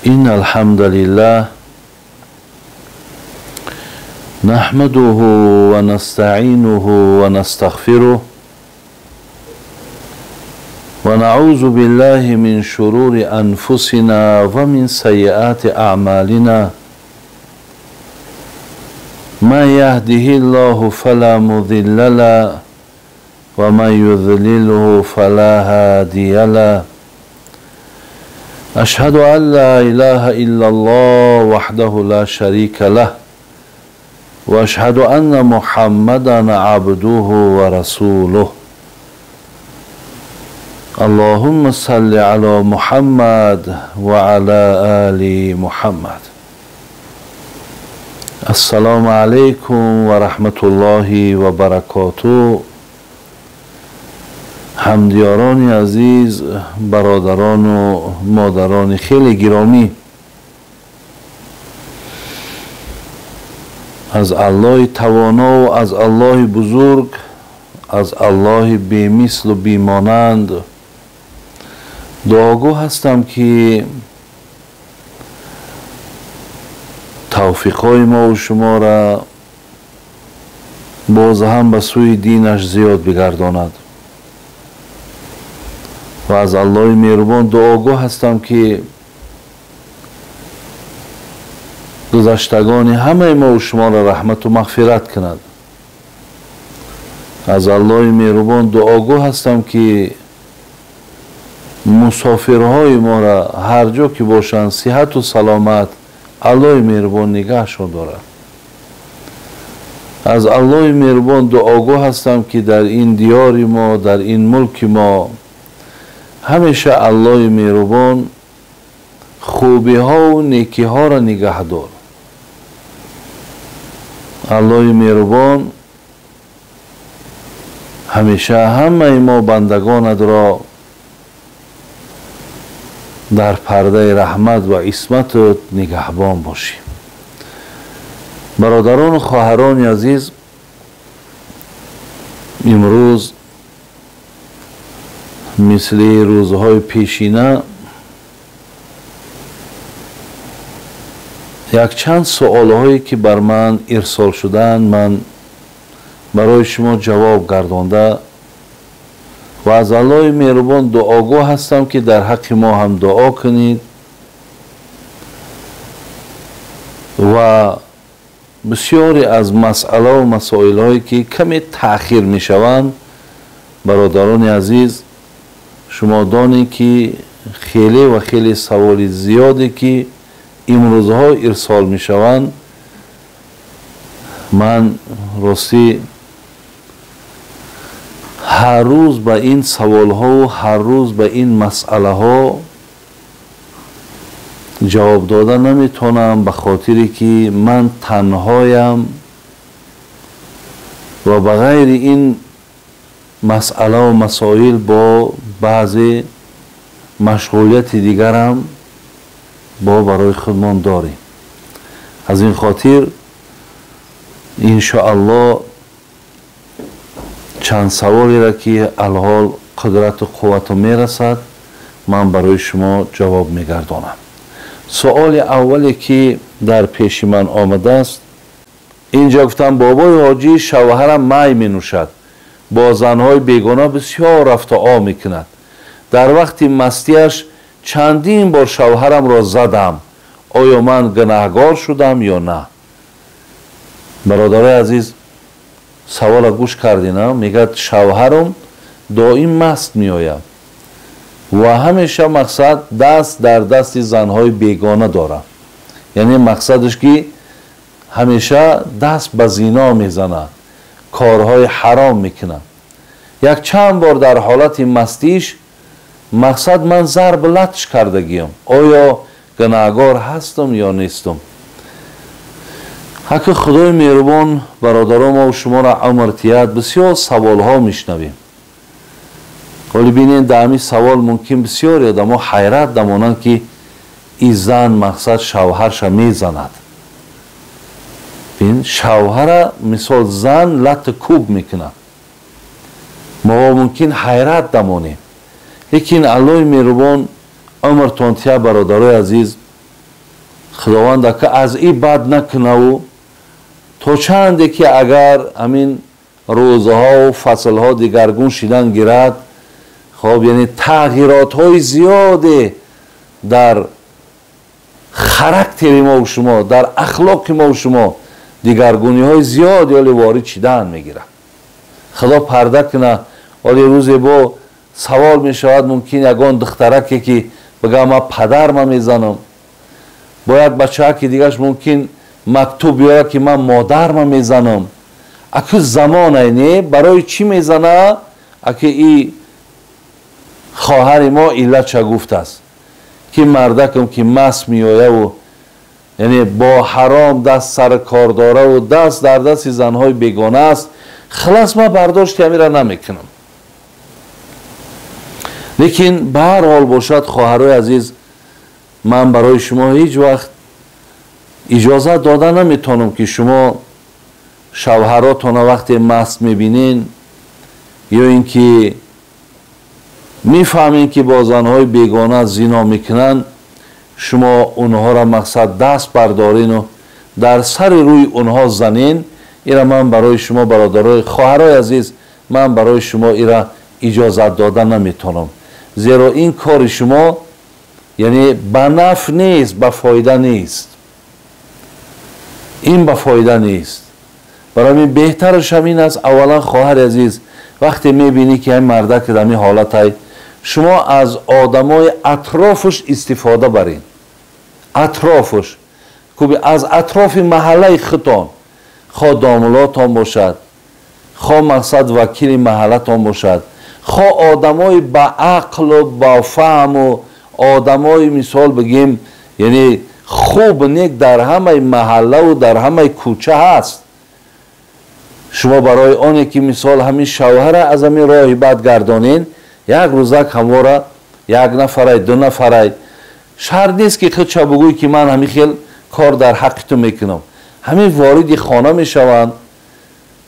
إن الحمد لله نحمده ونستعينه ونستغفره ونعوذ بالله من شرور أنفسنا ومن سيئات أعمالنا من يهده الله فلا مضل له ومن يضلله فلا هادي له أشهد أن لا إله إلا الله وحده لا شريك له وأشهد أن محمدا عبده ورسوله اللهم صل على محمد وعلى آل محمد. السلام عليكم ورحمة الله وبركاته. همدیاران عزیز، برادران و مادران خیلی گرامی، از الله توانا و از الله بزرگ، از الله بی‌مثل و بی‌مانند دعاگو هستم که توفیقهای ما و شما را باز هم به سوی دینش زیاد بگرداند و از الله مهربان دعاگو هستم که گذشتگان همه ما و شما را رحمت و مغفرت کند. از الله مهربان دعاگو هستم که مسافرهای ما را هر جا که باشند صحت و سلامت الله مهربان نگهشان دارد. از الله مهربان دعاگو هستم که در این دیار ما، در این ملک ما همیشه الله مهربان خوبی ها و نیکی ها را نگه دار. الله مهربان همیشه همه ما بندگانت را در پرده رحمت و عصمتت نگهبان باشی. برادران و خواهران عزیز، امروز مثل روزهای پیشینه یک چند سوال هایی که بر من ارسال شدن من برای شما جواب گردانده و از الله مهربان دعاگو هستم که در حق ما هم دعا کنید و بسیاری از مسئله و مسائل هایی که کمی تأخیر می شوند، برادران عزیز شما دانید که خیلی و خیلی سوال زیادی که امروزها ارسال می شوند، من راستی هر روز به این سوال ها و هر روز به این مسئله ها جواب داده نمیتونم، به خاطری که من تنهایم و بغیر این مسئله و مسائل با بعضی مشغولیت دیگرم برای خودمان داریم. از این خاطر انشاءالله چند سوالی را که الحال قدرت و قوت میرسد من برای شما جواب میگردانم. سوال اولی که در پیش من آمده است، اینجا گفتم بابای حاجی شوهرم می می نوشد، با زنهای بیگانه بسیار رفت و آمد میکند. در وقت مستیش چندین بار شوهرم را زدم، آیا من گناهکار شدم یا نه؟ برادر عزیز سوال گوش کردین؟ میگه شوهرم دائم مست میآید و همیشه مقصد دست در دست زنهای بیگانه داره، یعنی مقصدش که همیشه دست به زنا میزنه، کارهای حرام میکنه. یک چند بار در حالت مستیش مقصد من ضرب لطش کردگیم، آیا گناهکار هستم یا نیستم؟ حق خدای مهربان برادران ما و شما را عمرتیت بسیار سوال ها میشنویم، ولی بینید در همین سوال ممکن بسیاری آدم ها حیرت دمانند که این زن مقصد شوهرش میزند. بین شوهر مثال زن لط کوب میکنه، ما ممکن حیرت دمانیم، لیکن الله مهربان عمرتان تیا برادرای عزیز خداوند که از این بد نکنه و تو چنده که اگر همین روزها و فصلها دیگرگون شدن گیرد، خب یعنی تغییرات های زیاده در خاراکتر ما و شما، در اخلاق ما و شما دیگرگونی های زیادی ولی وارد شدن میگیره. خدا پرده کنه. ولی روزی با سوال می شود ممکن یگان دخترکی که بگه ما پدرم میزنم، با یک بچه که دیگرش ممکن مکتوب بیاره که من مادرم میزنم. اگه زمان اینه برای چی میزنه؟ اگه این خواهر ما علت چه گفته است که مردکم که مست میآیه و یعنی با حرام دست سر کار داره و دست در دست زنهای بیگانه است، خلاص ما برداشت همی را نمیکنم. لیکن به هر حال باشد خواهرای عزیز، من برای شما هیچ وقت اجازه داده نمیتونم که شما شوهراتون وقتی مست میبینین یا اینکه میفهمین که با زنهای بیگانه زنا میکنن، شما اونها را مقصد دست بردارین و در سر روی اونها زنین. ایرا من برای شما برادرای خواهرای عزیز، من برای شما ایرا اجازه داده نمیتونم، زیرا این کار شما یعنی به نفع نیست، به فایده نیست. این به فایده نیست. برای من بهترش همین است اولا خواهر عزیز وقتی میبینی که این مرده که در این حالت های، شما از آدمای اطرافش استفاده برین. اطرافش از اطراف محله خطان، خواه دامولاتان باشد، خواه مقصد وکیل محلتان باشد، خواه آدمای با عقل و با فهم و آدمای مثال بگیم یعنی خوب نیک در همه محله و در همه کوچه هست. شما برای آنی که مثال همین شوهر از همین راه بد گردانین، یک روزک همواره یک نفره دو نفره شرط نیست که خود چه بگوی که من همین خیل کار در حق تو میکنم. همین وارد خانه میشوند،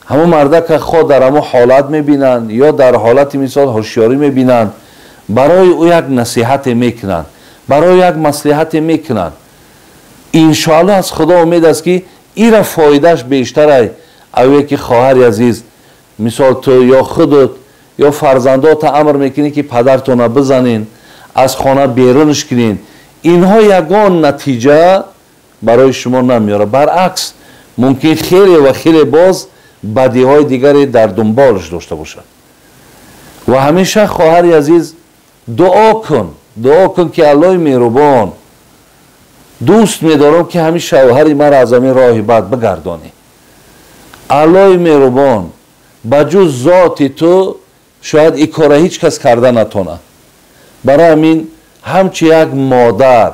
همون مرده که خود در همون حالت میبینند یا در حالت مثال هوشیاری میبینند، برای او یک نصیحت میکنند، برای یک مصلحت میکنند. انشاءالله از خدا امید است که این فایدهش بیشتره. اوی که خواهر عزیز مثال تو یا خودت یا فرزندات امر میکنی که پدرتون بزنین، از خانه بیرونش کنین، اینها یگان نتیجه برای شما نمیاره، برعکس ممکن خیلی و خیلی باز بدی های دیگری در دنبالش داشته باشد. و همیشه خواهر عزیز دعا کن که الله مهربان دوست میدارم که همین شوهری مرا از همین راه بد بگردانی. الله مهربان بجز ذات تو شاید این کار هیچ کس کرده نتونه. برای همین همچی یک مادر،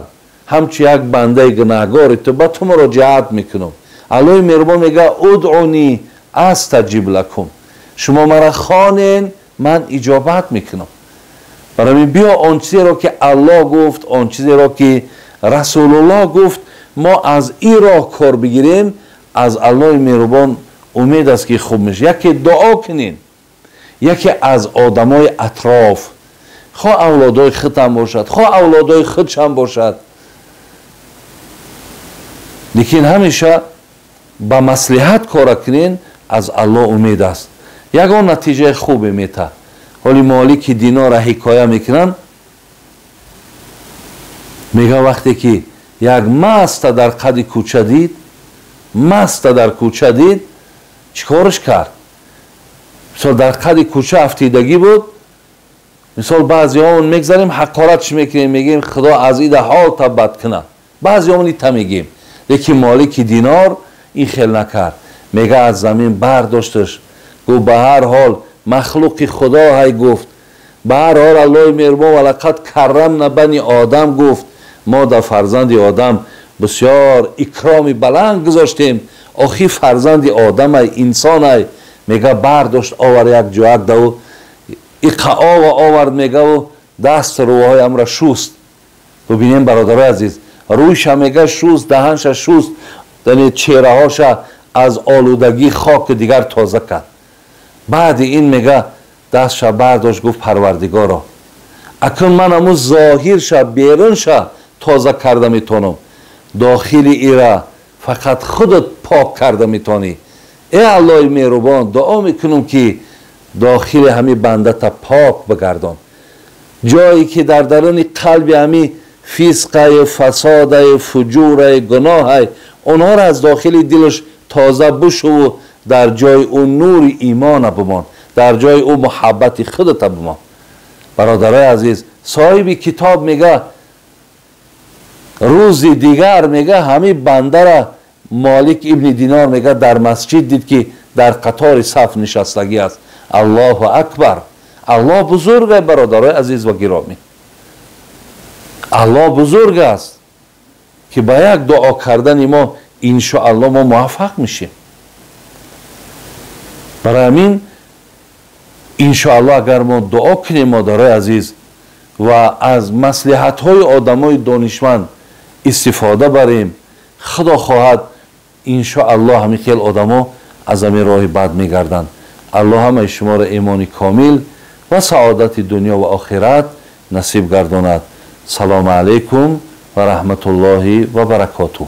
همچی یک بنده گناهگار تو به تو مراجعت میکنم. الله مهربان میگه ادعونی استجیب لکم، شما مرا خوانین من اجابت میکنم. برای همین بیا آن چیزی را که الله گفت، آن چیزی را که رسول الله گفت، ما از این راه کار بگیریم. از الله مهربان امید است که خوب میشه. یکی دعا کنین، یکی از آدمای اطراف، خواه اولادای خودم باشد، خواه اولادای خودشم باشد، لیکن همیشه به مصلحت کار کنین. از الله امید است، یگان نتیجه خوبی میته. حالی مالک دینا را حکایه میکنن، میگه وقتی که یک مست در قد کوچه دید، مست در کوچه دید، چیکارش کرد؟ مثال در قد کوچه افتیدگی بود، مثال بعضی همون میگذاریم حقارتش میکنیم، میگیم خدا از این حال تا بد کنه، بعضی همون ایتا میگیم. لیکن مالک دینار این خیل نکرد، میگه از زمین برداشتش، گفت به هر حال مخلوق خدا های گفت، به هر حال الله مهربان ولقد کرمنا بنی آدم گفت، ما در فرزند آدم بسیار اکرام بلند گذاشتیم، آخی فرزند آدم های انسان های. میگه برداشت آور یک جوک دو اقعا و آورد، میگه و دست روهای امرا شوست. ببینیم برادرای عزیز، رویش میگه شوست، دهنش شوست، یعنی چهره هاش از آلودگی خاک دیگر تازه کرد. بعد این میگه دستش برداشت گفت پروردگارا اکنون من همون ظاهرش بیرونش تازه کرده میتونم، داخل ایرا فقط خودت پاک کرده میتونی. ای الله مهربان، دعا میکنم که داخل همین بنده تا پاک بگردان. جایی که در درون قلب همین فسق، فساد، فجور، گناه، اونها را از داخل دلش تازه بشو و در جای اون نور ایمان بمان، در جای اون محبت خودت بمان. برادرای عزیز، صاحب کتاب میگه روز دیگر میگه همین بنده را مالک ابن دینار میگه در مسجد دید که در قطار صف نشستگی است. الله اکبر. الله بزرگ است برادرای عزیز و گرامی. الله بزرگ است که با یک دعا کردن ما انشاءالله ما موفق میشیم. برای همین انشاءالله اگر ما دعا کنیم مادرای عزیز و از مصلحت های آدمای دانشمند استفاده بریم، خدا خواهد انشاءالله همین خیل آدما از همین راه بد میگردند. الله همه شما را ایمان کامل و سعادت دنیا و آخرت نصیب گرداند. سلام علیکم و رحمت الله و برکاته.